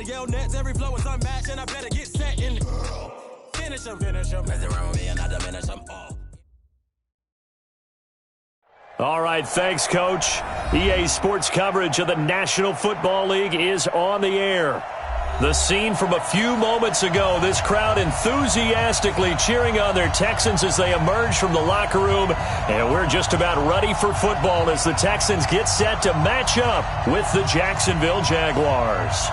to yell nets. Every flow is unmatched, and I better get set in. Finish him. Mess around with me and I diminish him all. All right, thanks, Coach. EA Sports coverage of the National Football League is on the air. The scene from a few moments ago, this crowd enthusiastically cheering on their Texans as they emerge from the locker room. And we're just about ready for football as the Texans get set to match up with the Jacksonville Jaguars.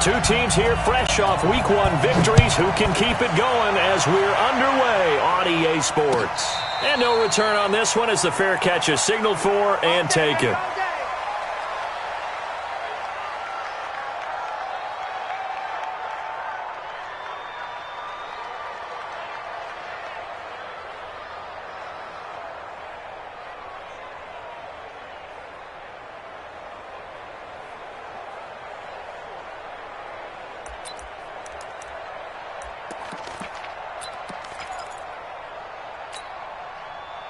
Two teams here fresh off Week 1 victories. Who can keep it going as we're underway on EA Sports? And no return on this one as the fair catch is signaled for and taken.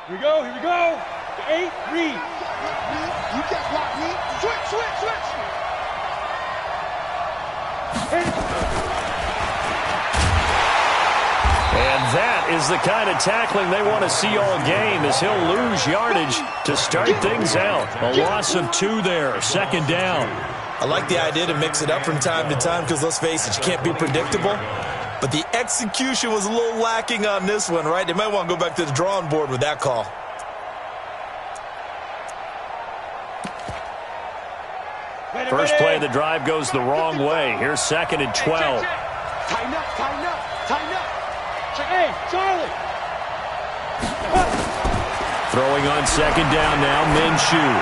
Here we go. The 8, read. You got blocked, read. Switch. And that is the kind of tackling they want to see all game as he'll lose yardage to start things out. A loss of 2 there, second down. I like the idea to mix it up from time to time because, let's face it, you can't be predictable. But the execution was a little lacking on this one, right? They might want to go back to the drawing board with that call. First play of the drive goes the wrong way. Here's 2nd and 12. Tighten up. Hey, Charlie. Throwing on 2nd down now, Minshew.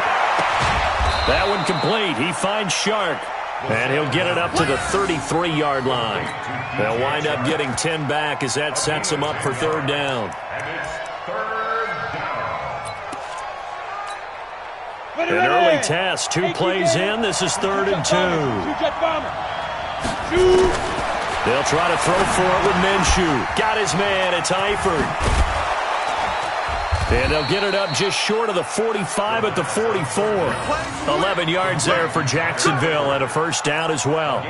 That one complete. He finds Shark. And he'll get it up to the 33-yard line. They'll wind up getting 10 back as that sets them up for 3rd down. An early test, 2 plays in. This is 3rd and 2. They'll try to throw for it with Minshew. Got his man. It's Eifert. And they'll get it up just short of the 45 at the 44. 11 yards there for Jacksonville and a first down as well.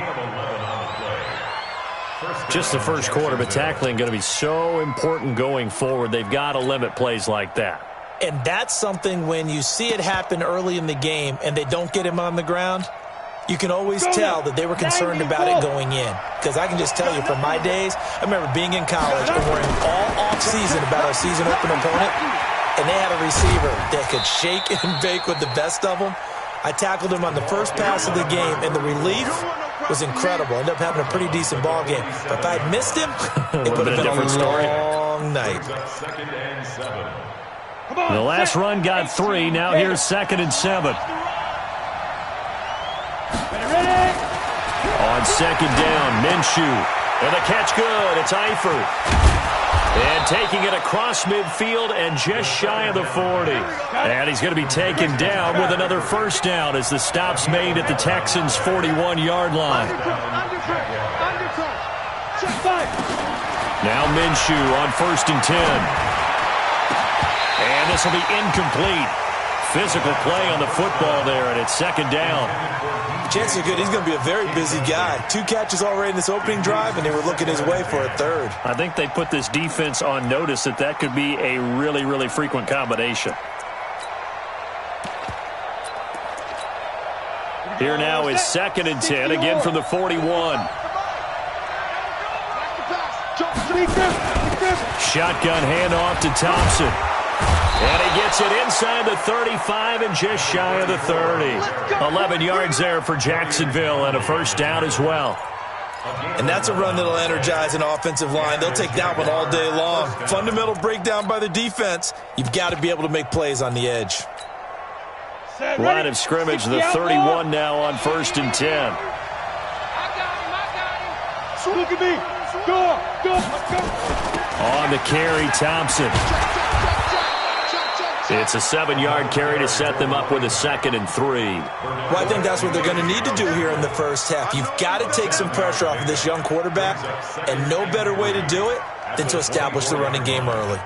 Just the first quarter, but tackling going to be so important going forward. They've got to limit plays like that. And that's something when you see it happen early in the game and they don't get him on the ground, you can always tell that they were concerned about it going in. Because I can just tell you from my days, I remember being in college and worrying all off-season about our season opener opponent. And they had a receiver that could shake and bake with the best of them. I tackled him on the first pass of the game, and the relief was incredible. Ended up having a pretty decent ball game. But if I had missed him, it would have been a long night. The last run got 3. Now here's 2nd and 7. On 2nd down, Minshew. And the catch good. It's Eifert. And taking it across midfield and just shy of the 40. And he's going to be taken down with another first down as the stop's made at the Texans' 41-yard line. Now Minshew on 1st and 10. And this will be incomplete. Physical play on the football there, and it's 2nd down. Chances are good he's going to be a very busy guy. 2 catches already in this opening drive, and they were looking his way for a 3rd. I think they put this defense on notice that could be a really, really frequent combination. Here now is 2nd and 10, again from the 41. Shotgun handoff to Thompson. And he gets it inside the 35 and just shy of the 30. 11 yards there for Jacksonville and a first down as well. And that's a run that'll energize an offensive line. They'll take that one all day long. Fundamental breakdown by the defense. You've got to be able to make plays on the edge. Line of scrimmage, the 31 now on 1st and 10. Look at me. Go. On the carry, Thompson. It's a 7-yard carry to set them up with a 2nd and 3. Well, I think that's what they're going to need to do here in the first half. You've got to take some pressure off of this young quarterback, and no better way to do it than to establish the running game early.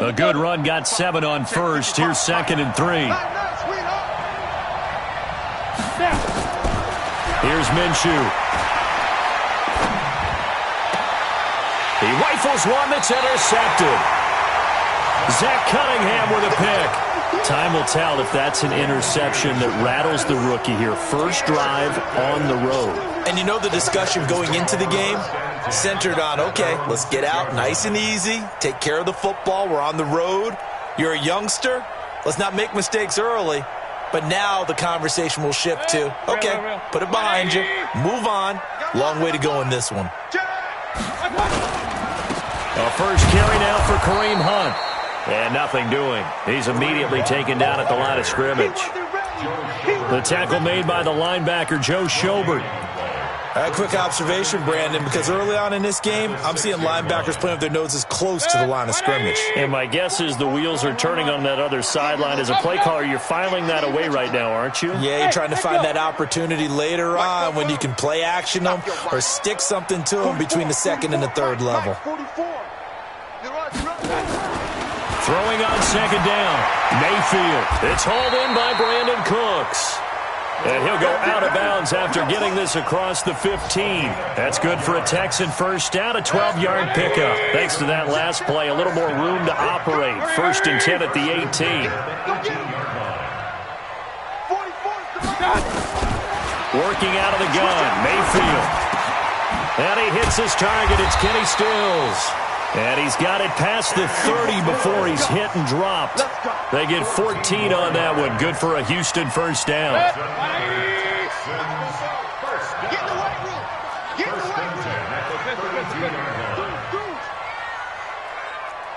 A good run got 7 on first. Here's 2nd and 3. Here's Minshew. He rifles one that's intercepted. Zach Cunningham with a pick. Time will tell if that's an interception that rattles the rookie here. First drive on the road. And you know the discussion going into the game centered on, okay, let's get out nice and easy, take care of the football, we're on the road. You're a youngster, let's not make mistakes early. But now the conversation will shift to, okay, put it behind you, move on. Long way to go in this one. A first carry now for Kareem Hunt. And nothing doing. He's immediately taken down at the line of scrimmage. The tackle made by the linebacker, Joe Schobert. A quick observation, Brandon, because early on in this game, I'm seeing linebackers playing with their noses close to the line of scrimmage. And my guess is the wheels are turning on that other sideline. As a play caller, you're filing that away right now, aren't you? Yeah, you're trying to find that opportunity later on when you can play action them or stick something to them between the 2nd and the 3rd level. Throwing on 2nd down. Mayfield. It's hauled in by Brandon Cooks. And he'll go out of bounds after getting this across the 15. That's good for a Texan first down, a 12-yard pickup. Thanks to that last play, a little more room to operate. 1st and 10 at the 18. Working out of the gun, Mayfield. And he hits his target. It's Kenny Stills. And he's got it past the 30 before he's hit and dropped. They get 14 on that one. Good for a Houston first down.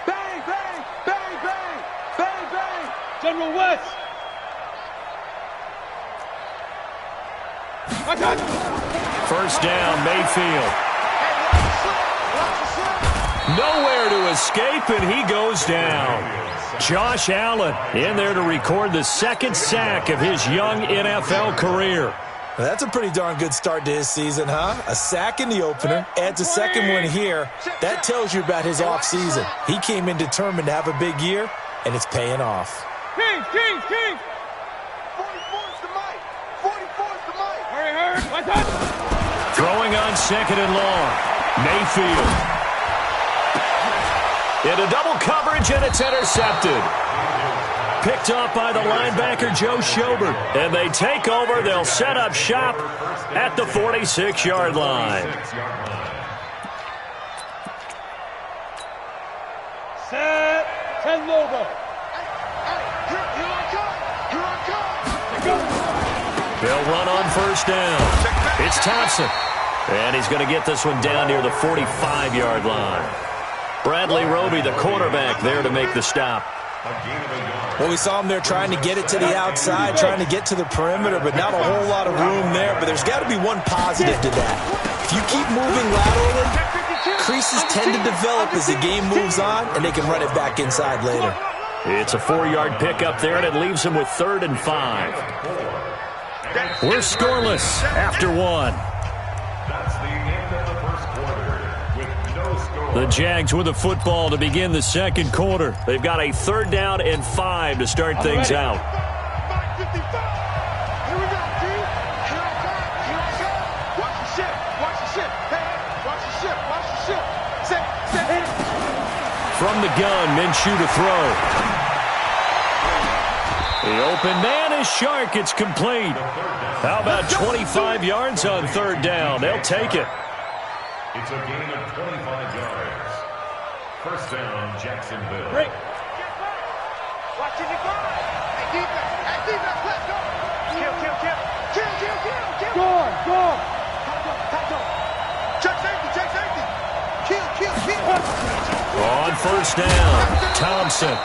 Bang, bang, bang, bang, bang, bang. General West. First down, Mayfield. Nowhere to escape, and he goes down. Josh Allen in there to record the 2nd sack of his young NFL career. Well, that's a pretty darn good start to his season, huh? A sack in the opener, adds a 2nd one here. That tells you about his offseason. He came in determined to have a big year, and it's paying off. King, King, King. 44's the mic. 44's the mic. Hurry, hurry. Throwing on 2nd and long. Mayfield. Into double coverage, and it's intercepted. Picked off by the linebacker, Joe Schobert. And they take over. They'll set up shop at the 46-yard line. Set. 10 logo. They'll run on first down. It's Thompson. And he's going to get this one down near the 45-yard line. Bradley Roby, the quarterback, there to make the stop. Well, we saw him there trying to get it to the outside, trying to get to the perimeter, but not a whole lot of room there. But there's got to be one positive to that. If you keep moving laterally, creases tend to develop as the game moves on, and they can run it back inside later. It's a 4-yard pickup there, and it leaves them with 3rd and 5. We're scoreless after 1. The Jags with the football to begin the 2nd quarter. They've got a 3rd down and 5 to start things out. From the gun, Minshew to throw. The open man is Shark. It's complete. How about 25 yards on 3rd down? They'll take it. It's a gain of 25 yards. First down, Jacksonville. Break. Watch it go. Hey, defense, let's go. Kill. Go. Check safety. Kill. On first down, Thompson.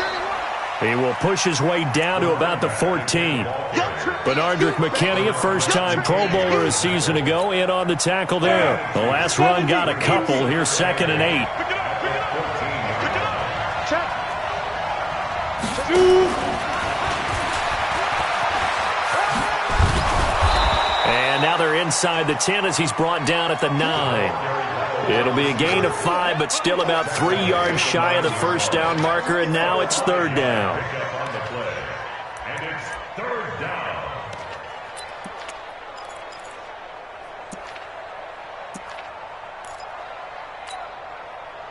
He will push his way down to about the 14. Benardrick McKinney, a first-time Pro Bowler a season ago, in on the tackle there. The last run got a couple. Here's 2nd and 8. And now they're inside the 10 as he's brought down at the 9. It'll be a gain of 5, but still about 3 yards shy of the first down marker, and now it's 3rd down. And it's 3rd down.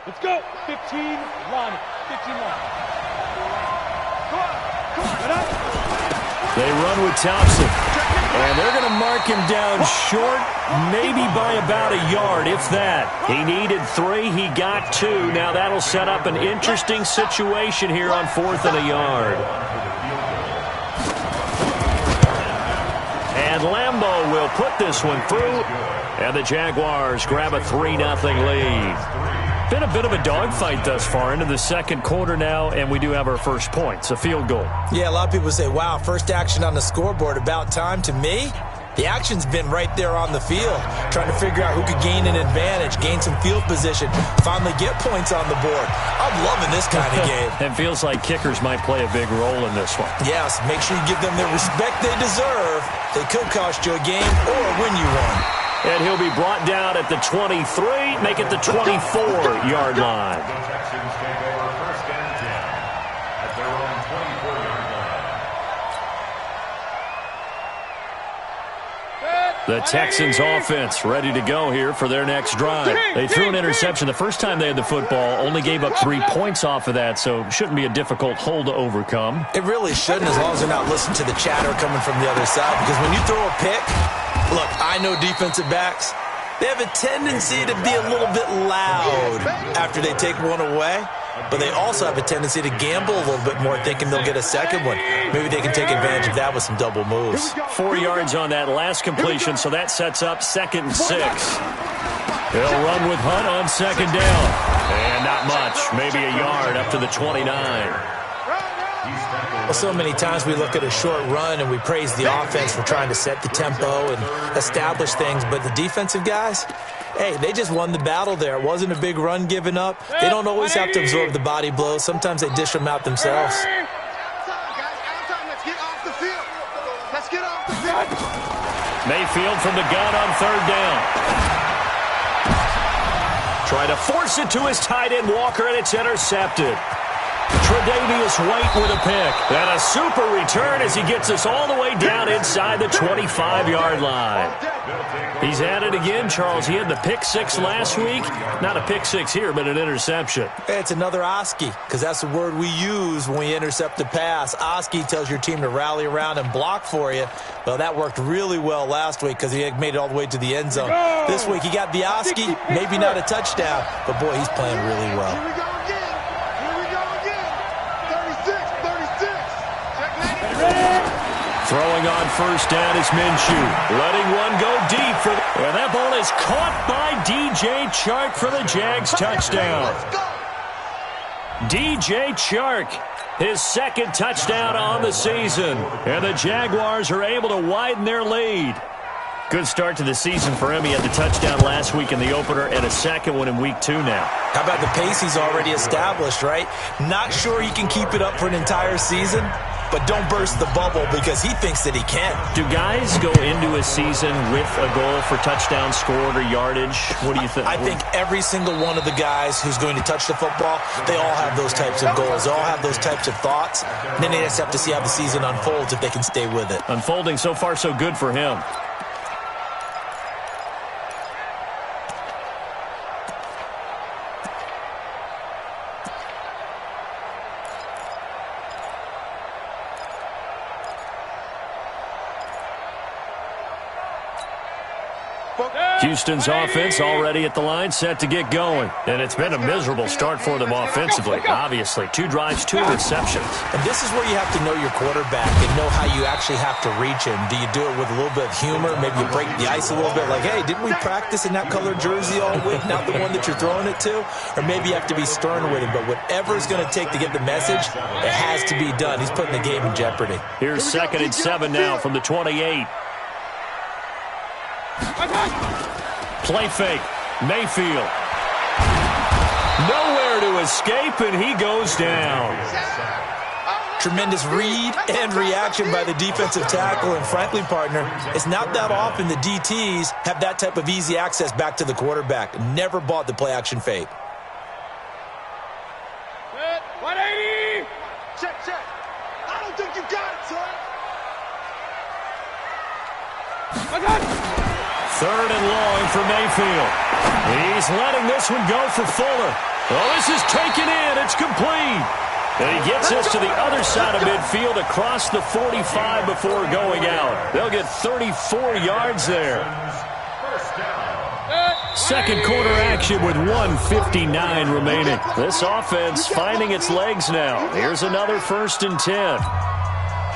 Let's go. 15, line. 15 line. Come on. Get up. They run with Thompson. And they're going to mark him down short, maybe by about a yard, if that. He needed 3. He got 2. Now that'll set up an interesting situation here on 4th and a yard. And Lambeau will put this one through. And the Jaguars grab a 3-0 lead. Been a bit of a dogfight thus far into the second quarter now, and we do have our first points, a field goal. Yeah, a lot of people say, wow, first action on the scoreboard, about time. To me, the action's been right there on the field, trying to figure out who could gain an advantage, gain some field position, finally get points on the board. I'm loving this kind of game. It feels like kickers might play a big role in this one. Yes, make sure you give them the respect they deserve. They could cost you a game or win you one. And he'll be brought down at the 23, make it the 24-yard line. The Texans take over 1st and 10 at their own 24-yard line. The Texans offense ready to go here for their next drive. They threw an interception the first time they had the football, only gave up 3 points off of that, so shouldn't be a difficult hole to overcome. It really shouldn't, as long as they're not listening to the chatter coming from the other side, because when you throw a pick, look, I know defensive backs, they have a tendency to be a little bit loud after they take one away, but they also have a tendency to gamble a little bit more, thinking they'll get a second one. Maybe they can take advantage of that with some double moves. 4 yards on that last completion, so that sets up 2nd and 6. They'll run with Hunt on 2nd down. And not much, maybe a yard up to the 29. Well, so many times we look at a short run and we praise the offense for trying to set the tempo and establish things, but the defensive guys, hey, they just won the battle there. It wasn't a big run given up. They don't always have to absorb the body blows. Sometimes they dish them out themselves. Mayfield from the gun on 3rd down. Try to force it to his tight end, Walker, and it's intercepted. Tre'Davious White with a pick. And a super return as he gets us all the way down inside the 25-yard line. He's at it again, Charles. He had the pick 6 last week. Not a pick 6 here, but an interception. It's another Oski, because that's the word we use when we intercept a pass. Oski tells your team to rally around and block for you. Well, that worked really well last week because he made it all the way to the end zone. This week he got the Oski, maybe not a touchdown, but boy, he's playing really well. Throwing on 1st down is Minshew. Letting one go deep. And that ball is caught by DJ Chark for the Jags touchdown. DJ Chark, his 2nd touchdown on the season. And the Jaguars are able to widen their lead. Good start to the season for him. He had the touchdown last week in the opener and a 2nd one in week 2 now. How about the pace he's already established, right? Not sure he can keep it up for an entire season, but don't burst the bubble because he thinks that he can. Do guys go into a season with a goal for touchdown scored or yardage? What do you think? I think every single one of the guys who's going to touch the football, they all have those types of goals. They all have those types of thoughts. And then they just have to see how the season unfolds if they can stay with it. Unfolding so far so good for him. Houston's offense already at the line, set to get going. And it's been a miserable start for them offensively, obviously. 2 drives, 2 interceptions. And this is where you have to know your quarterback and know how you actually have to reach him. Do you do it with a little bit of humor? Maybe you break the ice a little bit, like, hey, didn't we practice in that colored jersey all week, not the one that you're throwing it to? Or maybe you have to be stern with him. But whatever it's going to take to get the message, it has to be done. He's putting the game in jeopardy. Here's 2nd and 7 now from the 28. Play fake. Mayfield. Nowhere to escape, and he goes down. Tremendous read and reaction by the defensive tackle. And frankly, partner, it's not that often the DTs have that type of easy access back to the quarterback. Never bought the play-action fake. 180! Check. I don't think you got it, son. 3rd and long for Mayfield. He's letting this one go for Fuller. Oh, this is taken in. It's complete. And he gets this to the other side of midfield across the 45 before going out. They'll get 34 yards there. Second quarter action with 1:59 remaining. This offense finding its legs now. Here's another 1st and 10.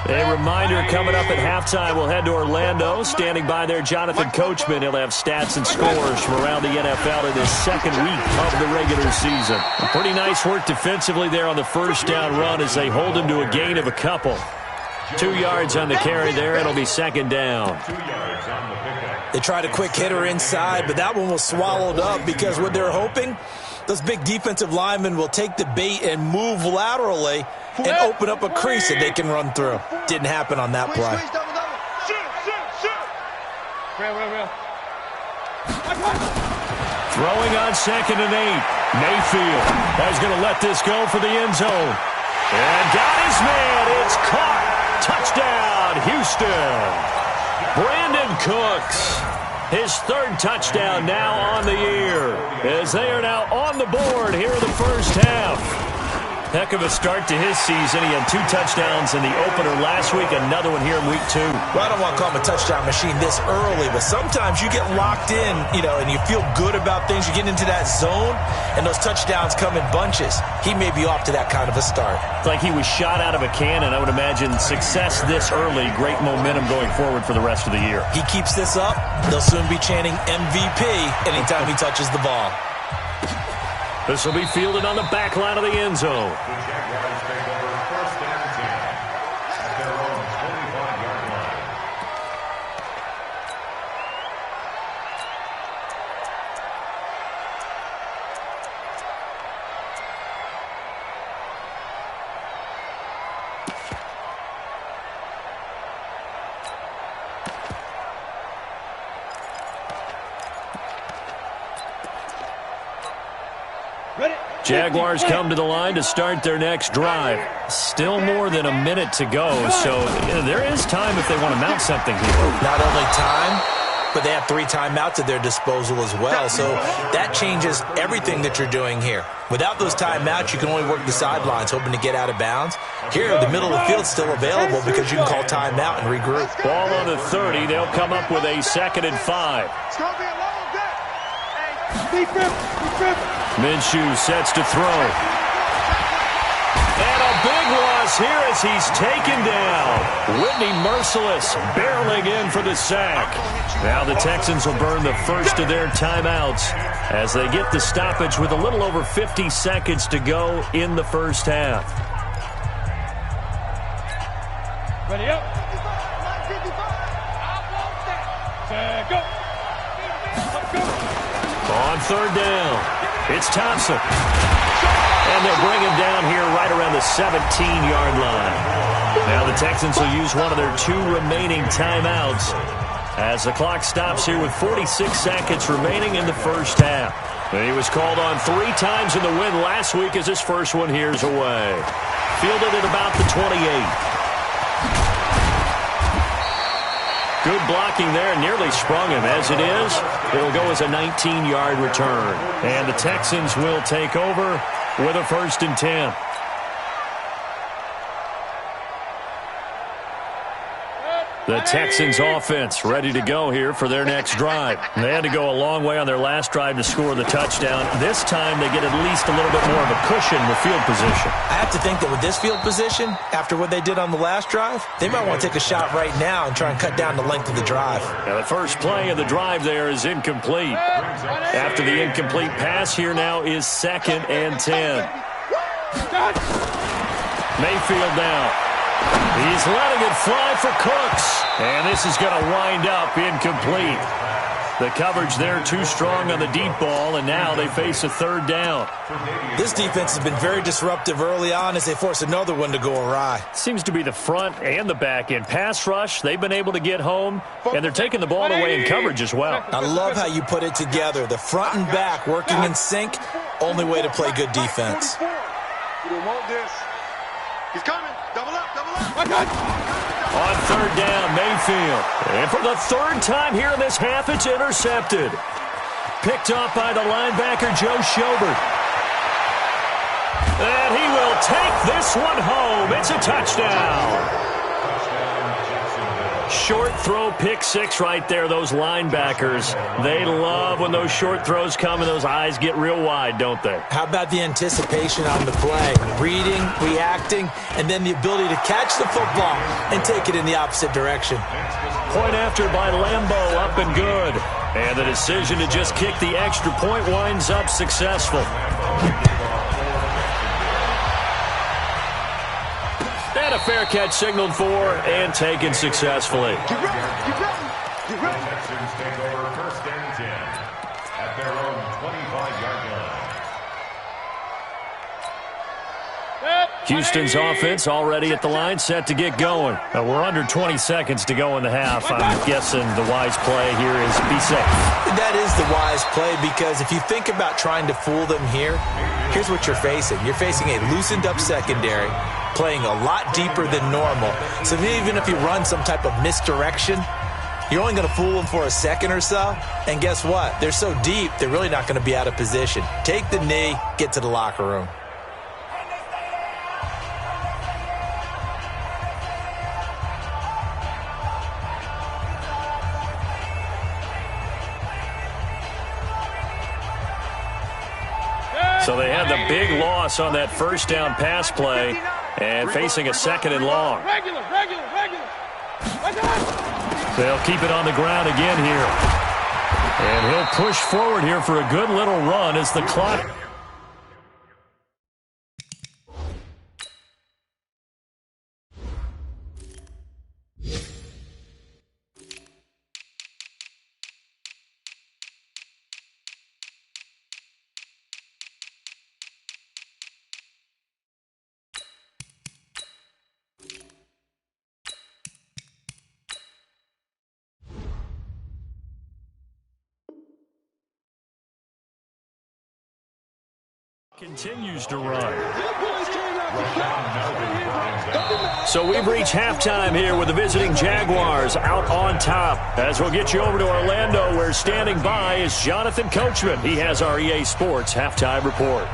A reminder coming up at halftime, we'll head to Orlando. Standing by there, Jonathan Coachman. He'll have stats and scores from around the NFL in this 2nd week of the regular season. Pretty nice work defensively there on the 1st down run as they hold him to a gain of a couple. 2 yards on the carry there. It'll be 2nd down. They tried a quick hitter inside, but that one was swallowed up because what they're hoping, those big defensive linemen will take the bait and move laterally and open up a crease that they can run through. Didn't happen on that play. Throwing on 2nd and 8. Mayfield is going to let this go for the end zone. And got his man. It's caught. Touchdown, Houston. Brandon Cooks. His 3rd touchdown now on the year as they are now on the board here in the 1st half. Heck of a start to his season. He had 2 touchdowns in the opener last week, another one here in week 2. Well, I don't want to call him a touchdown machine this early, but sometimes you get locked in, and you feel good about things. You get into that zone, and those touchdowns come in bunches. He may be off to that kind of a start. It's like he was shot out of a cannon. I would imagine success this early, great momentum going forward for the rest of the year. He keeps this up, they'll soon be chanting MVP anytime he touches the ball. This will be fielded on the back line of the end zone. The Jaguars take over 1st and 10 at their own 25-yard line. Jaguars come to the line to start their next drive. Still more than a minute to go, so there is time if they want to mount something here. Not only time, but they have 3 timeouts at their disposal as well, so that changes everything that you're doing here. Without those timeouts, you can only work the sidelines, hoping to get out of bounds. Here, the middle of the field's still available because you can call timeout and regroup. Ball on the 30. They'll come up with a 2nd and 5. It's going to be a long day. Hey, Minshew sets to throw. And a big loss here as he's taken down. Whitney Merciless barreling in for the sack. Now the Texans will burn the first of their timeouts as they get the stoppage with a little over 50 seconds to go in the 1st half. Ready up. Go. On 3rd down, it's Thompson. And they'll bring him down here right around the 17-yard line. Now the Texans will use one of their 2 remaining timeouts as the clock stops here with 46 seconds remaining in the 1st half. And he was called on 3 times in the win last week as his first one here's away. Fielded at about the 28. Good blocking there, nearly sprung him. As it is, it'll go as a 19-yard return. And the Texans will take over with a 1st and 10. The Texans offense ready to go here for their next drive. They had to go a long way on their last drive to score the touchdown. This time they get at least a little bit more of a cushion with field position. I have to think that with this field position, after what they did on the last drive, they might want to take a shot right now and try and cut down the length of the drive. Now the first play of the drive there is incomplete. After the incomplete pass, here now is 2nd and 10. Mayfield now. He's letting it fly for Cooks. And this is going to wind up incomplete. The coverage there too strong on the deep ball, and now they face a 3rd down. This defense has been very disruptive early on as they force another one to go awry. Seems to be the front and the back end. Pass rush, they've been able to get home, and they're taking the ball away in coverage as well. I love how you put it together. The front and back working in sync, only way to play good defense. You don't want this. He's coming. Double up, double up. On 3rd down, Mayfield. And for the 3rd time here in this half, it's intercepted. Picked off by the linebacker, Joe Schobert. And he will take this one home. It's a touchdown. Short throw, pick 6 right there. Those linebackers, they love when those short throws come and those eyes get real wide, don't they? How about the anticipation on the play? Reading, reacting, and then the ability to catch the football and take it in the opposite direction. Point after by Lambeau, up and good. And the decision to just kick the extra point winds up successful. And a fair catch signaled for and taken successfully. Get ready, get ready, get ready. Texans take over 1st and 10 at their own 25-yard line. Houston's offense already at the line, set to get going. We're under 20 seconds to go in the half. I'm guessing the wise play here is be safe. That is the wise play because if you think about trying to fool them here, here's what you're facing. You're facing a loosened up secondary, playing a lot deeper than normal. So even if you run some type of misdirection, you're only going to fool them for a second or so. And guess what? They're so deep, they're really not going to be out of position. Take the knee, get to the locker room. So they had the big loss on that 1st down pass play and facing a 2nd and long. Regular. They'll keep it on the ground again here. And he'll push forward here for a good little run as the clock. Continues to run. So we've reached halftime here with the visiting Jaguars out on top. As we'll get you over to Orlando, where standing by is Jonathan Coachman. He has our EA Sports halftime report.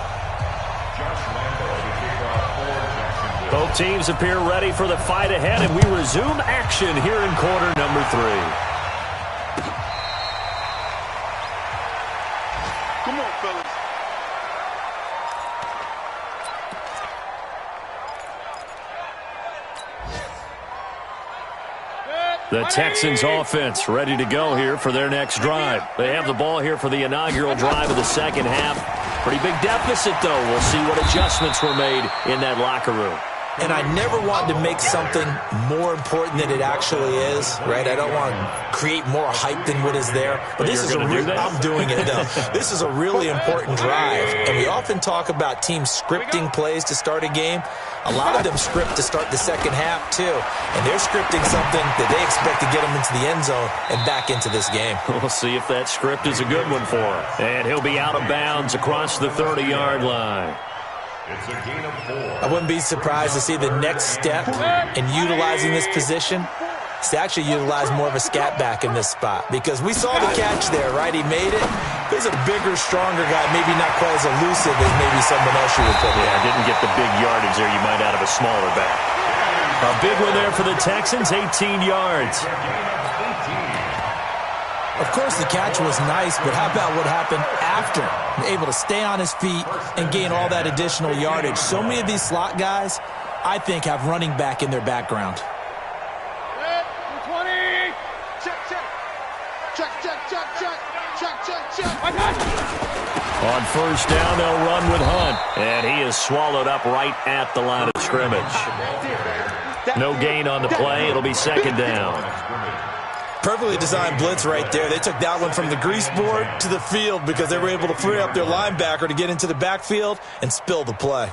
Both teams appear ready for the fight ahead, and we resume action here in quarter number 3. Come on, fellas. The Texans offense ready to go here for their next drive. They have the ball here for the inaugural drive of the 2nd half. Pretty big deficit, though. We'll see what adjustments were made in that locker room. And I never want to make something more important than it actually is, right? I don't want to create more hype than what is there. But this is I'm doing it, though. This is a really important drive. And we often talk about teams scripting plays to start a game. A lot of them script to start the 2nd half, too. And they're scripting something that they expect to get them into the end zone and back into this game. We'll see if that script is a good one for him. And he'll be out of bounds across the 30-yard line. It's a gain of 4. I wouldn't be surprised to see the next step in utilizing this position is to actually utilize more of a scat back in this spot. Because we saw the catch there, right? He made it. He's a bigger, stronger guy, maybe not quite as elusive as maybe someone else you would put in. Yeah, didn't get the big yardage there you might out of a smaller back. A big one there for the Texans, 18 yards. Of course, the catch was nice, but how about what happened after? Able to stay on his feet and gain all that additional yardage. So many of these slot guys, I think, have running back in their background. 20. Check, check. Check, check, check, check. Check, check, check. On first down, they'll run with Hunt. And he is swallowed up right at the line of scrimmage. No gain on the play. It'll be second down. Perfectly designed blitz right there. They took that one from the grease board to the field because they were able to free up their linebacker to get into the backfield and spill the play.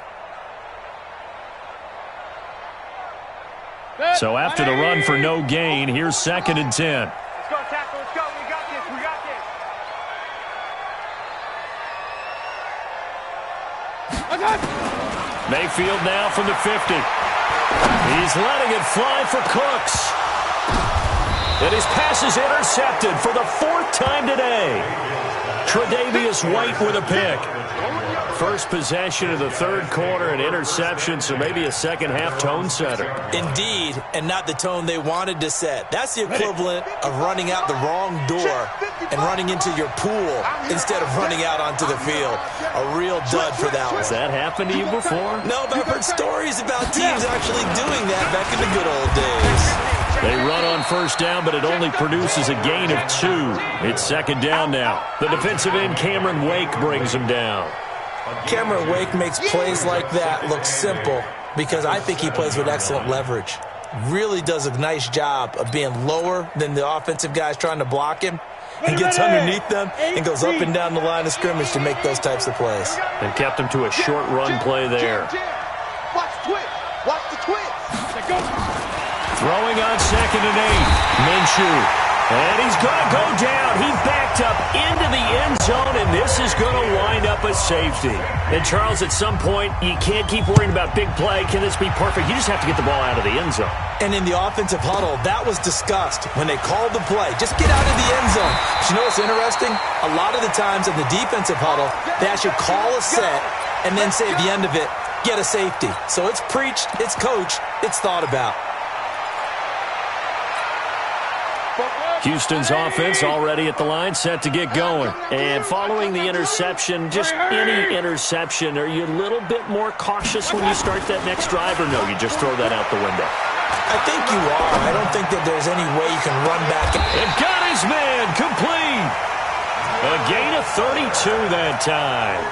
So after the run for no gain, here's second and 10. Let's go, tackle. Let's go. We got this. We got this. Mayfield now from the 50. He's letting it fly for Cooks. And his pass is intercepted for the fourth time today. Tre'Davious White with a pick. First possession of the third quarter, an interception, so maybe a second-half tone setter. Indeed, and not the tone they wanted to set. That's the equivalent of running out the wrong door and running into your pool instead of running out onto the field. A real dud for that one. Has that happened to you before? No, but I've heard stories about teams actually doing that back in the good old days. They run on first down, but it only produces a gain of 2. It's second down now. The defensive end, Cameron Wake, brings him down. Cameron Wake makes plays like that look simple because I think he plays with excellent leverage. Really does a nice job of being lower than the offensive guys trying to block him and gets underneath them and goes up and down the line of scrimmage to make those types of plays. And kept him to a short run play there. Watch the twist. Watch the twist. Throwing on second and 8. Minshew. And he's going to go down. He backed up into the end zone, and this is going to wind up a safety. And, Charles, at some point, you can't keep worrying about big play. Can this be perfect? You just have to get the ball out of the end zone. And in the offensive huddle, that was discussed when they called the play. Just get out of the end zone. But you know what's interesting? A lot of the times in the defensive huddle, they actually call a set and then say at the end of it, get a safety. So it's preached, it's coached, it's thought about. Houston's offense already at the line, set to get going. And following the interception, just any interception, are you a little bit more cautious when you start that next drive, or no, you just throw that out the window? I think you are. I don't think that there's any way you can run back. And got his man complete. A gain of 32 that time.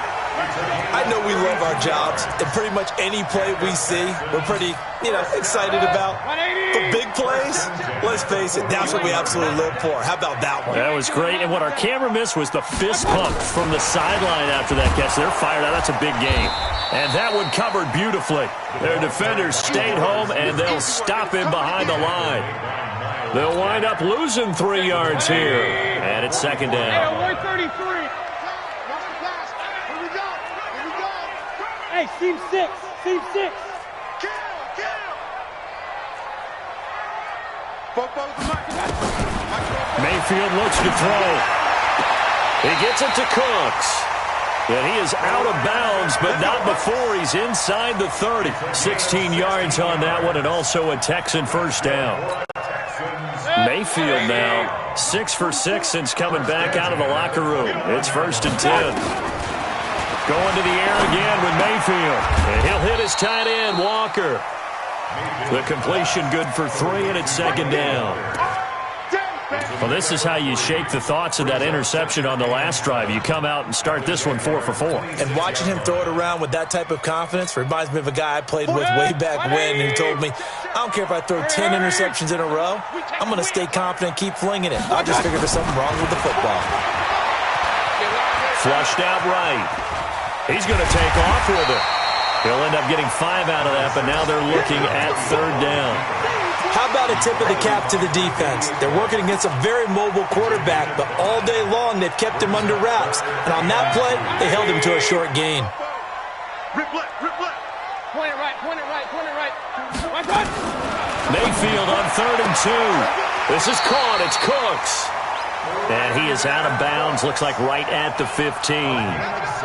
I know we love our jobs, and pretty much any play we see, we're pretty, excited about. But big plays, let's face it, that's what we absolutely live for. How about that one? That was great, and what our camera missed was the fist pump from the sideline after that catch. They're fired out. That's a big game. And that one covered beautifully. Their defenders stayed home, and they'll stop him behind the line. They'll wind up losing 3 yards here, and it's second down. 133. Hey, seam 6. Seam 6. Mayfield looks to throw. He gets it to Cooks. And he is out of bounds, but not before he's inside the 30. 16 yards on that one, and also a Texan first down. Mayfield now 6 for 6 since coming back out of the locker room. It's first and 10. Going to the air again with Mayfield. And he'll hit his tight end, Walker. The completion good for 3, and it's second down. Well, this is how you shake the thoughts of that interception on the last drive. You come out and start this one 4 for 4. And watching him throw it around with that type of confidence reminds me of a guy I played with way back when who told me, I don't care if I throw 10 interceptions in a row, I'm going to stay confident and keep flinging it. I just figured there's something wrong with the football. Flushed out right. He's going to take off with it. He'll end up getting 5 out of that, but now they're looking at third down. How about a tip of the cap to the defense? They're working against a very mobile quarterback, but all day long they've kept him under wraps. And on that play, they held him to a short gain. Rip left, rip left. Point it right, point it right, point it right. Mayfield on third and 2. This is caught. It's Cooks. And he is out of bounds. Looks like right at the 15.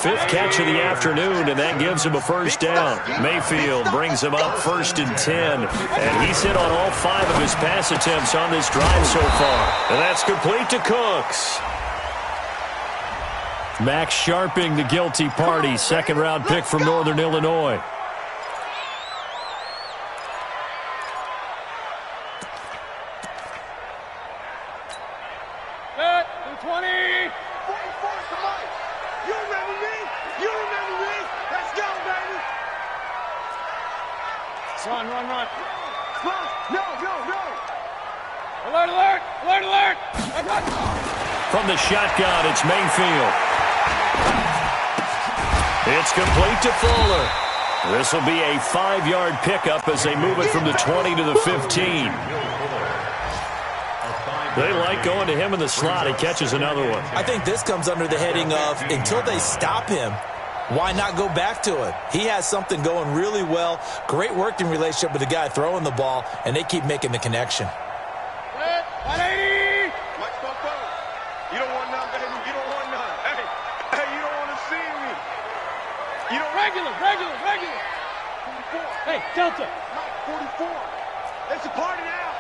fifth catch of the afternoon, and that gives him a first down. Mayfield brings him up 1st and 10, and he's hit on all 5 of his pass attempts on this drive so far. And that's complete to Cooks. Max Sharping, the guilty party, second-round pick from Northern Illinois. Run. No. Alert, alert, alert, alert. From the shotgun, it's Mayfield. It's complete to Fuller. This will be a 5-yard pickup as they move it from the 20 to the 15. They like going to him in the slot. He catches another one. I think this comes under the heading of until they stop him, why not go back to it? He has something going really well. Great working relationship with the guy throwing the ball, and they keep making the connection. 180! Mike Spopo, you don't want none, baby. You don't want none. Hey, you don't want to see me. You don't regular. 44. Hey, Delta. Mike, 44. It's a party now.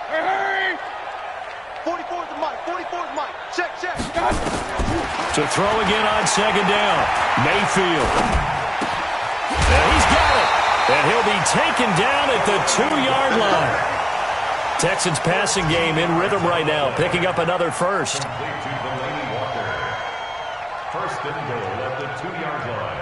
Hurry! 44 is the Mike. 44 is Mike. Check. To throw again on second down. Mayfield. And he's got it. And he'll be taken down at the 2-yard line. Texans passing game in rhythm right now, picking up another first. First and goal at the 2-yard line.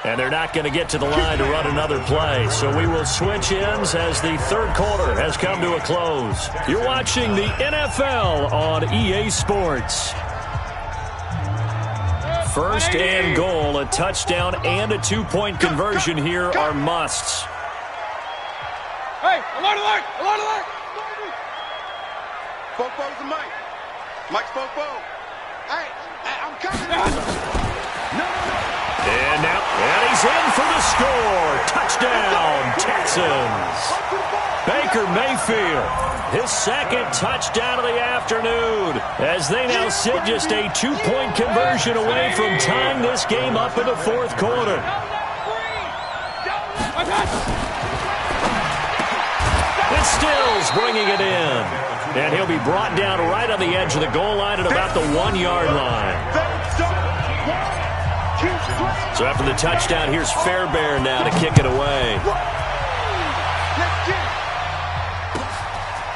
And they're not going to get to the line to run another play. So we will switch ends as the third quarter has come to a close. You're watching the NFL on EA Sports. First and goal, a touchdown and a 2-point conversion here are musts. Hey, alert! Spopo's the Mike. Mike Spopo. Hey, I'm coming. And he's in for the score. Touchdown, Texans. Baker Mayfield, his second touchdown of the afternoon, as they now sit just a 2-point conversion away from tying this game up in the fourth quarter. It's Stills bringing it in. And he'll be brought down right on the edge of the goal line at about the 1-yard line. So after the touchdown, here's Fairbairn now to kick it away.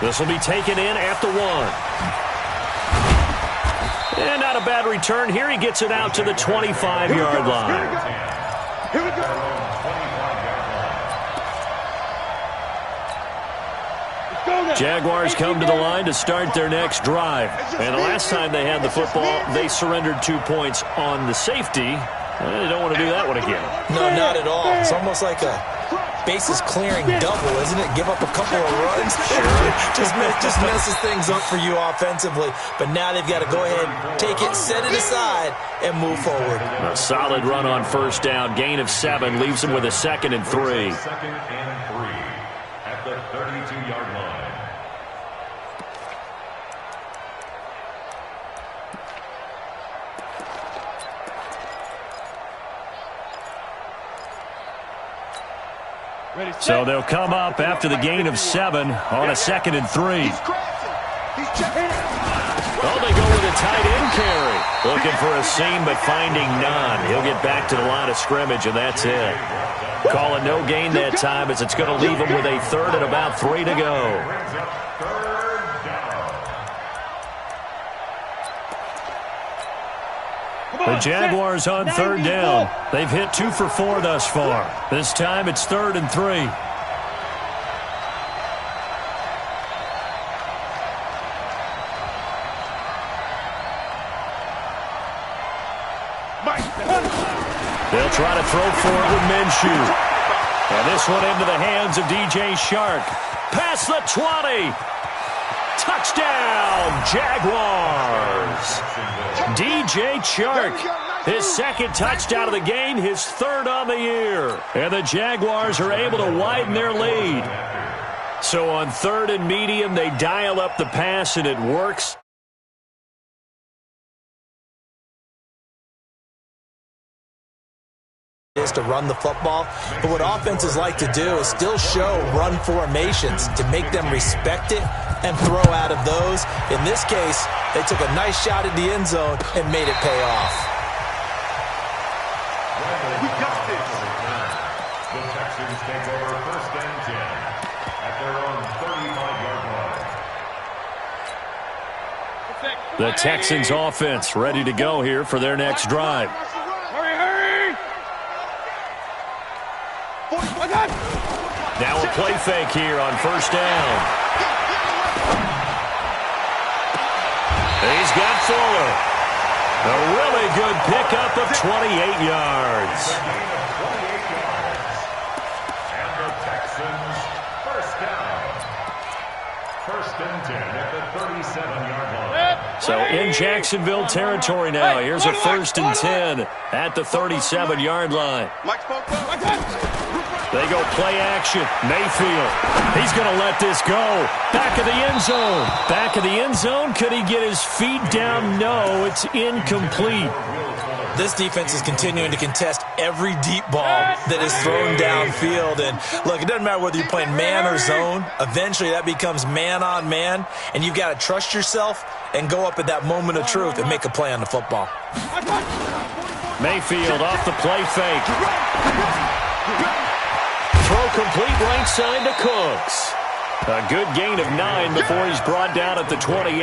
This will be taken in at the 1. And not a bad return. Here he gets it out to the 25-yard line. Here we go. Jaguars come to the line to start their next drive. And the last time they had the football, they surrendered 2 points on the safety. They don't want to do that one again. No, not at all. It's almost like a bases clearing double, isn't it? Give up a couple of runs. Sure. just messes things up for you offensively. But now they've got to go ahead, take it, set it aside, and move forward. A solid run on first down. Gain of 7 leaves them with a 2nd and 3. 2nd and 3 at the 32-yard line. So they'll come up after the gain of 7 on a 2nd and 3. Oh, they go with a tight end carry. Looking for a seam, but finding none. He'll get back to the line of scrimmage, and that's it. Call it no gain that time, as it's going to leave him with a 3rd and about 3 to go. The Jaguars on 3rd down. They've hit 2 for 4 thus far. This time it's 3rd and 3. They'll try to throw for it with Minshew. And this one into the hands of DJ Chark. Past the 20. Touchdown, Jaguars. DJ Chark His second touchdown of the game, his third on the year. And the Jaguars are able to widen their lead. So on third and medium, they dial up the pass, and it works. Is to run the football, but what offenses like to do is still show run formations to make them respect it and throw out of those. In this case, they took a nice shot at the end zone and made it pay off. We got this. The Texans take over first and 10 at their own 35-yard line. The Texans offense ready to go here for their next drive. Now a play fake here on first down. He's got Fuller. A really good pickup of 28 yards. And the Texans first down. First and 10 at the 37-yard line. So in Jacksonville territory now. Here's a first and 10 at the 37-yard line. They go play action. Mayfield. He's going to let this go. Back of the end zone. Back of the end zone. Could he get his feet down? No, it's incomplete. This defense is continuing to contest every deep ball that is thrown downfield. And look, it doesn't matter whether you're playing man or zone. Eventually that becomes man on man, and you've got to trust yourself and go up at that moment of truth and make a play on the football. Mayfield off the play fake. Throw complete right side to Cooks. A good gain of 9 before he's brought down at the 28.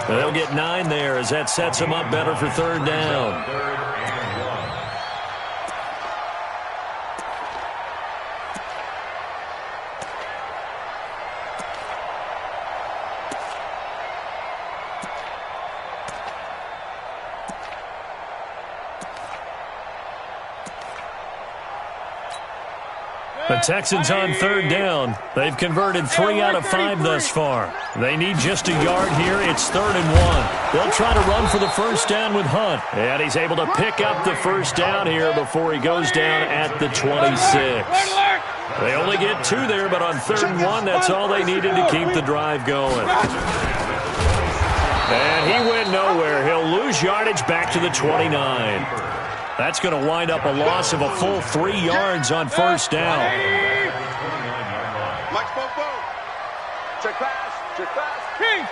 They'll get 9 there as that sets him up better for third down. The Texans on third down. They've converted 3 out of 5 thus far. They need just a yard here. It's 3rd and 1. They'll try to run for the first down with Hunt. And he's able to pick up the first down here before he goes down at the 26. They only get 2 there, but on 3rd and 1, that's all they needed to keep the drive going. And he went nowhere. He'll lose yardage back to the 29. That's going to wind up a loss of a full 3 yards on first down. Mike Spopo. Check pass. Check pass. King.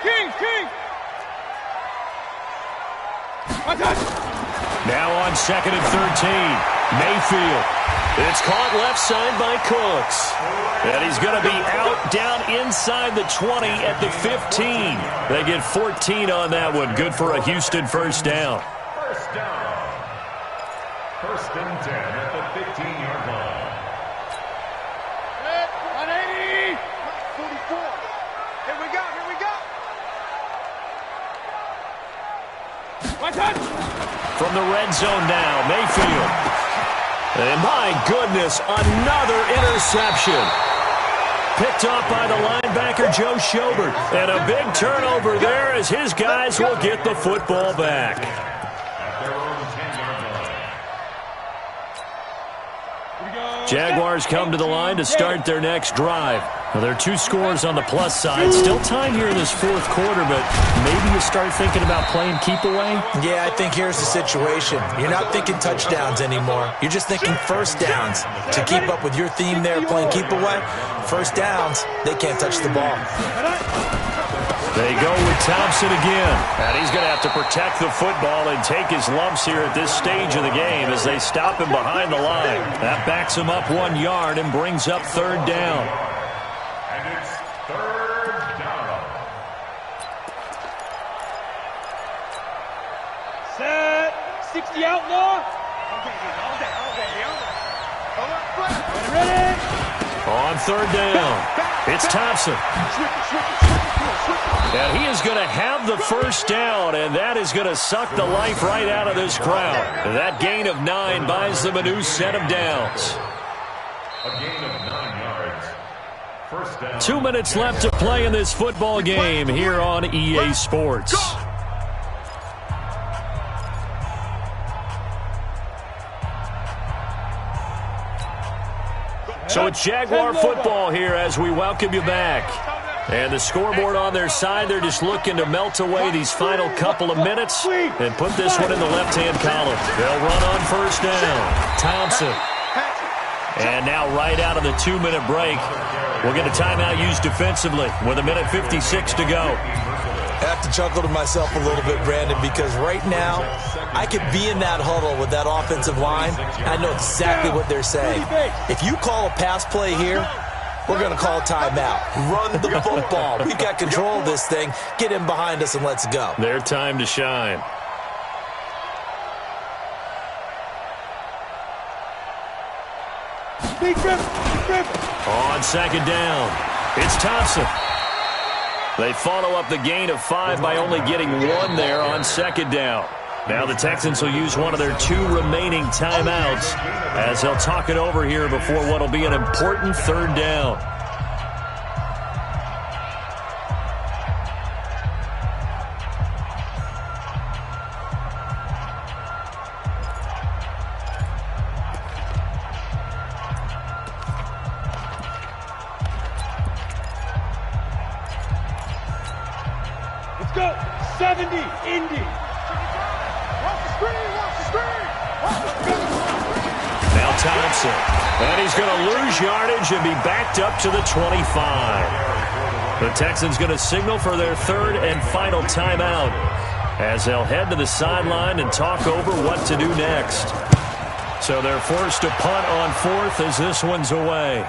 Now on 2nd and 13. Mayfield. It's caught left side by Cooks. And he's going to be out down inside the 20 at the 15. They get 14 on that one. Good for a Houston first down. First down. First and 10 at the 15-yard line. 180. 44. Here we go. From the red zone now, Mayfield. And my goodness, another interception. Picked off by the linebacker, Joe Schobert. And a big turnover there as his guys will get the football back. Jaguars come to the line to start their next drive. Now, there are 2 scores on the plus side. Still time here in this 4th quarter, but maybe you start thinking about playing keep away? Yeah, I think here's the situation. You're not thinking touchdowns anymore. You're just thinking first downs. To keep up with your theme there, playing keep away, first downs, they can't touch the ball. They go with Thompson again. And he's going to have to protect the football and take his lumps here at this stage of the game as they stop him behind the line. That backs him up 1 yard and brings up 3rd down. And it's 3rd down. Set. 60 outlaw. Ready. On 3rd down, it's Thompson. And he is going to have the first down, and that is going to suck the life right out of this crowd. That gain of 9 buys them a new set of downs. A gain of 9 yards. First down. 2 minutes left to play in this football game here on EA Sports. So it's Jaguar football here as we welcome you back. And the scoreboard on their side, they're just looking to melt away these final couple of minutes and put this one in the left-hand column. They'll run on first down. Thompson. And now right out of the 2-minute break, we'll get a timeout used defensively with 1:56 to go. I have to chuckle to myself a little bit, Brandon, because right now I could be in that huddle with that offensive line, and I know exactly what they're saying. If you call a pass play here, we're going to call a timeout. Run the football. We've got control of this thing. Get in behind us and let's go. Their time to shine. On second down, it's Thompson. They follow up the gain of 5 by only getting 1 there on second down. Now the Texans will use one of their 2 remaining timeouts as they'll talk it over here before what will be an important third down. Let's go. 70, Indy. Now Thompson. And he's going to lose yardage and be backed up to the 25. The Texans going to signal for their 3rd and final timeout as they'll head to the sideline and talk over what to do next. So they're forced to punt on 4th as this one's away.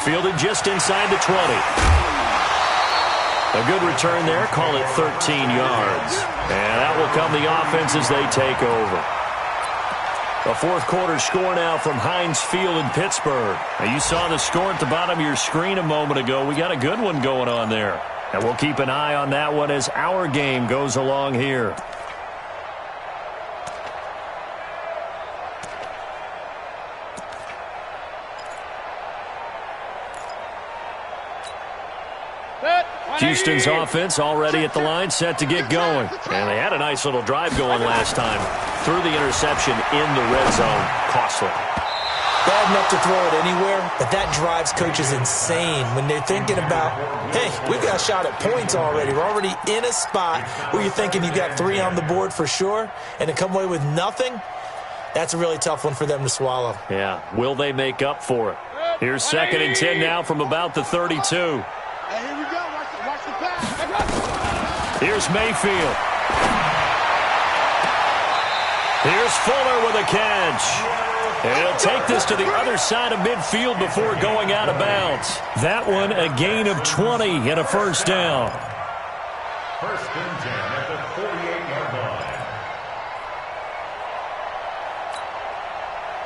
Fielded just inside the 20. A good return there. Call it 13 yards. And that will come the offense as they take over. A fourth quarter score now from Heinz Field in Pittsburgh. Now you saw the score at the bottom of your screen a moment ago. We got a good one going on there. And we'll keep an eye on that one as our game goes along here. Houston's offense already at the line, set to get going. And they had a nice little drive going last time. Threw the interception in the red zone. Costly. Bad enough to throw it anywhere, but that drives coaches insane when they're thinking about, hey, we've got a shot at points already. We're already in a spot where you're thinking you got 3 on the board for sure, and to come away with nothing, that's a really tough one for them to swallow. Yeah. Will they make up for it? Here's 2nd and 10 now from about the 32. Hey, here we go. Watch the pass. Here's Mayfield. Here's Fuller with a catch. And he'll take this to the other side of midfield before going out of bounds. That one a gain of 20 and a first down. 1st and 10 at the 48-yard line.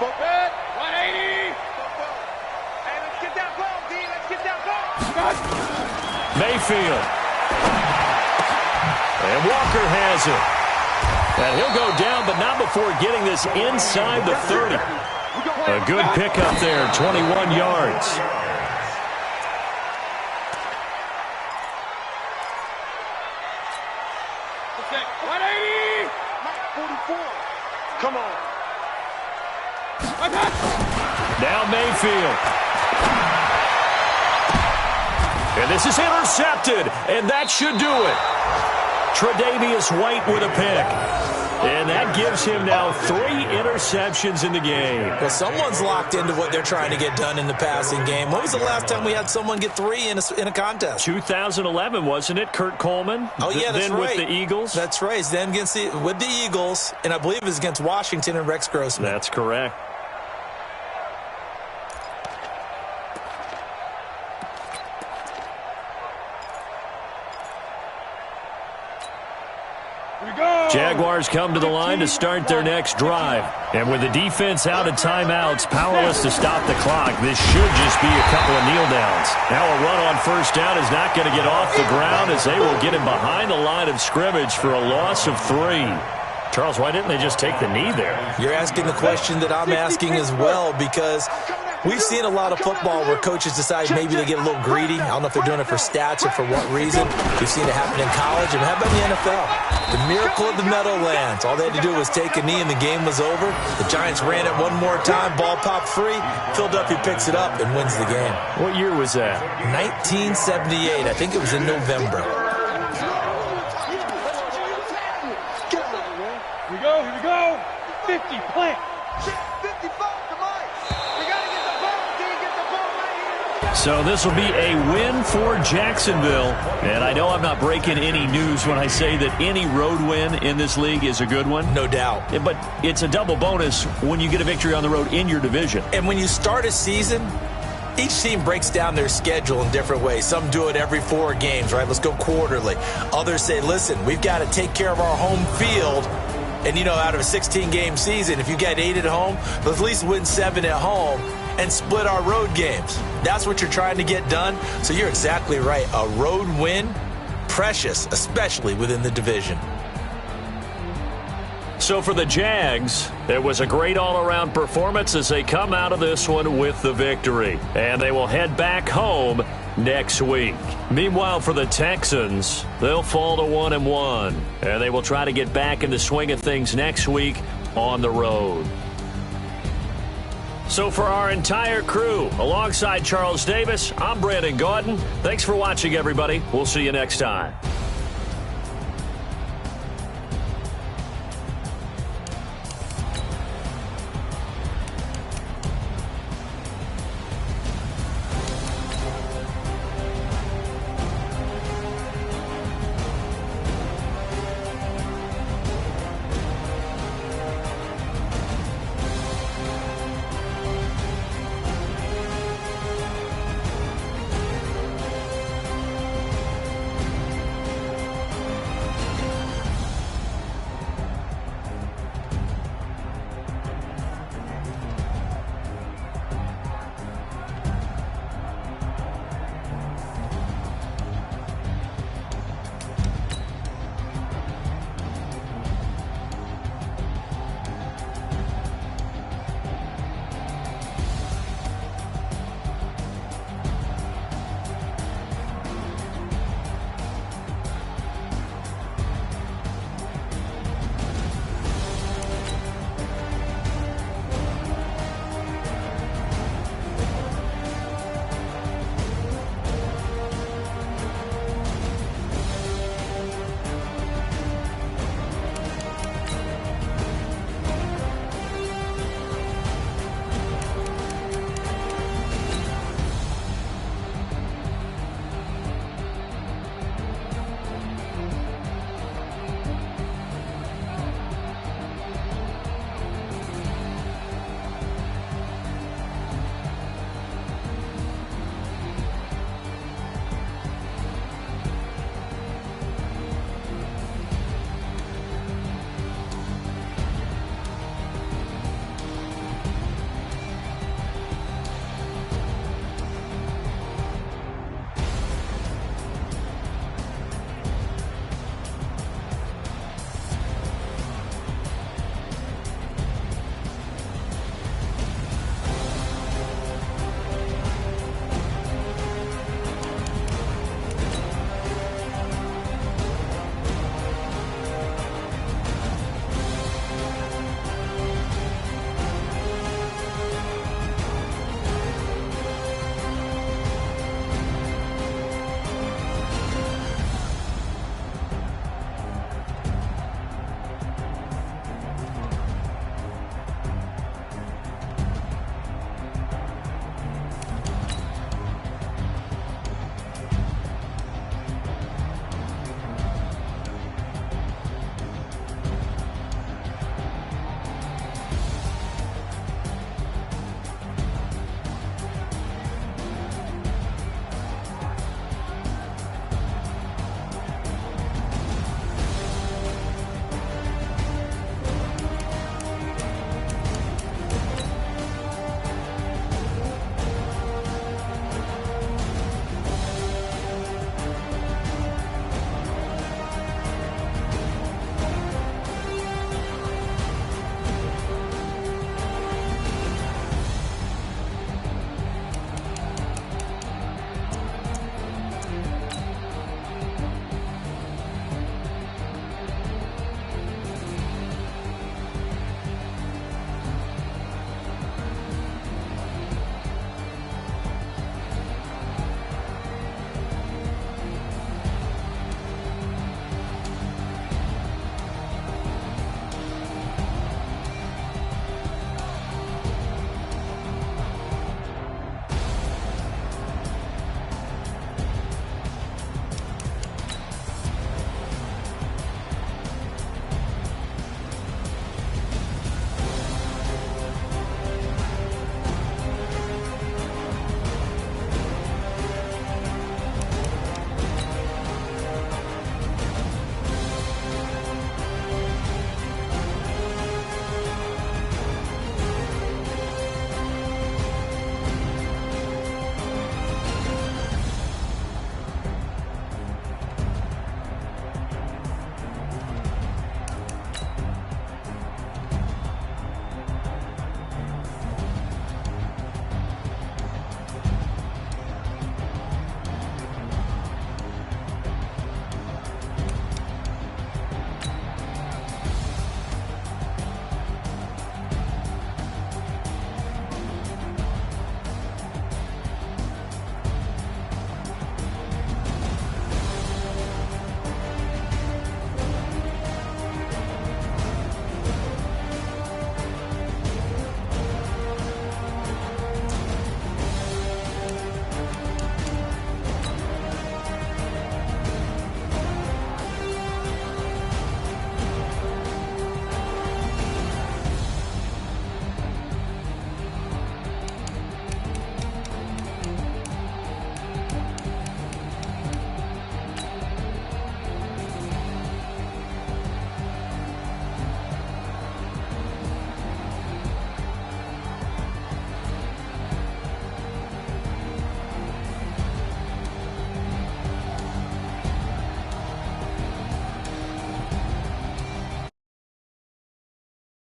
Football. 180. Hey, let's get that ball, D. Let's get that ball. Mayfield. And Walker has it. And he'll go down, but not before getting this inside the 30. A good pickup there, 21 yards. Okay, 180. 44. Come on. Now Mayfield. And this is intercepted, and that should do it. Tre'Davious White with a pick. And that gives him now 3 interceptions in the game. Well, someone's locked into what they're trying to get done in the passing game. When was the last time we had someone get 3 in a contest? 2011, wasn't it? Kurt Coleman? Oh, yeah, that's then right. With the Eagles? That's right. Then with the Eagles, and I believe it was against Washington and Rex Grossman. That's correct. Jaguars come to the line to start their next drive. And with the defense out of timeouts, powerless to stop the clock, this should just be a couple of kneel downs. Now a run on first down is not going to get off the ground as they will get him behind the line of scrimmage for a loss of 3. Charles, why didn't they just take the knee there? You're asking the question that I'm asking as well, because we've seen a lot of football where coaches decide maybe they get a little greedy. I don't know if they're doing it for stats or for what reason. We've seen it happen in college, and how about in the NFL? The miracle of the Meadowlands. All they had to do was take a knee, and the game was over. The Giants ran it one more time, ball popped free. Philadelphia picks it up and wins the game. What year was that? 1978. I think it was in November. Here we go. 50, plant. 55 to Mike. We got to get the ball. Can you get the ball right here? So this will be a win for Jacksonville. And I know I'm not breaking any news when I say that any road win in this league is a good one. No doubt. But it's a double bonus when you get a victory on the road in your division. And when you start a season, each team breaks down their schedule in different ways. Some do it every 4 games, right? Let's go quarterly. Others say, listen, we've got to take care of our home field. And, you know, out of a 16-game season, if you get 8 at home, let's at least win 7 at home and split our road games. That's what you're trying to get done. So you're exactly right. A road win, precious, especially within the division. So for the Jags, it was a great all-around performance as they come out of this one with the victory. And they will head back home next week. Meanwhile, for the Texans, they'll fall to 1-1, and they will try to get back in the swing of things next week on the road. So for our entire crew, alongside Charles Davis, I'm Brandon Gaudin. Thanks for watching, everybody. We'll see you next time.